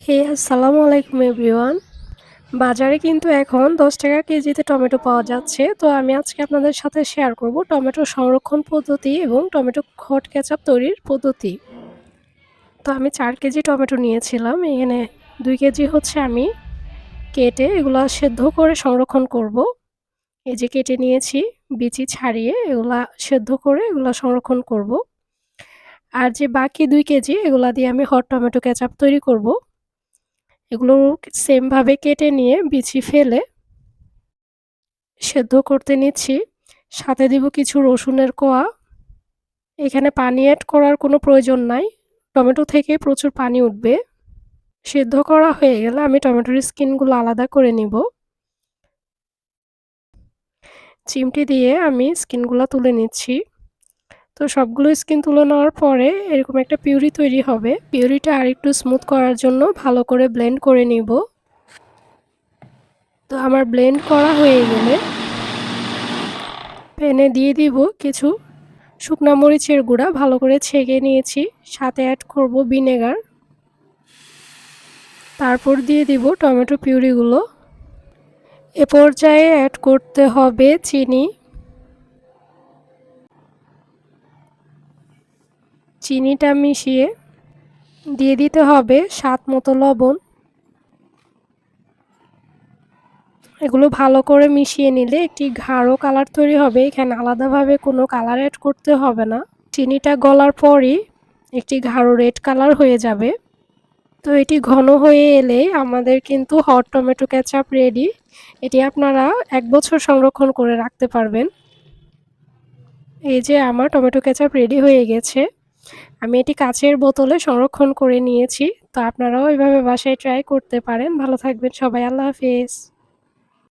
হে আসসালামু আলাইকুম এভরিওয়ান। বাজারে কিন্তু এখন ৳১০ কেজিতে টমেটো পাওয়া যাচ্ছে। তো আমি আজকে আপনাদের সাথে শেয়ার করব টমেটো সংরক্ষণ পদ্ধতি এবং টমেটো হট কেচাপ তৈরির পদ্ধতি। তো আমি ৪ কেজি টমেটো নিয়েছিলাম। এখানে ২ কেজি হচ্ছে আমি কেটে এগুলা সেদ্ধ করে সংরক্ষণ করব। এই যে কেটে নিয়েছি, বিচি ছাড়িয়ে এগুলা সেদ্ধ করে এগুলা সংরক্ষণ করব। আর যে বাকি ২ কেজি এগুলা দিয়ে আমি হট টমেটো কেচাপ তৈরি করব। এগুলো সেম ভাবে কেটে নিয়ে বিচি ফেলে সেদ্ধ করতে নিচ্ছি। সাথে দিব কিছু রসুনের কোয়া। এখানে পানি এড করার কোনো প্রয়োজন নাই। টমেটো থেকে প্রচুর পানি উঠবে। সেদ্ধ করা হয়ে গেলে আমি টমেটোর স্কিনগুলো আলাদা করে নিব। চিমটি দিয়ে আমি স্কিনগুলা তুলে নিচ্ছি। তো সবগুলো স্কিন তুলে নেওয়ার পরে এরকম একটা পিউরি তৈরি হবে। পিউরিটা আরেকটু স্মুথ করার জন্য ভালো করে ব্লেন্ড করে নিব। তো আমার ব্লেন্ড করা হয়ে গেলে প্যানে দিয়ে দিব কিছু শুকনা মরিচের গুঁড়া ভালো করে ছেঁকে নিয়েছি, সাথে অ্যাড করব ভিনেগার। তারপর দিয়ে দিব টমেটো পিউরিগুলো। এ পর্যায়ে অ্যাড করতে হবে চিনি। চিনিটা মিশিয়ে দিয়ে দিতে হবে স্বাদ মতো লবণ। এগুলো ভালো করে মিশিয়ে নিলে একটি গাঢ় কালার তৈরি হবে। এখানে আলাদাভাবে কোনো কালার অ্যাড করতে হবে না। চিনিটা গলার পরই একটি গাঢ় রেড কালার হয়ে যাবে। তো এটি ঘন হয়ে এলে আমাদের কিন্তু হট টমেটো কেচাপ রেডি। এটি আপনারা ১ বছর সংরক্ষণ করে রাখতে পারবেন। এই যে আমার টমেটো কেচাপ রেডি হয়ে গেছে। আমি এটি কাচের বোতলে সংরক্ষণ করে নিয়েছি। তো আপনারাও এভাবে বাসায় ট্রাই করতে পারেন। ভালো থাকবেন সবাই। আল্লাহ হাফেজ।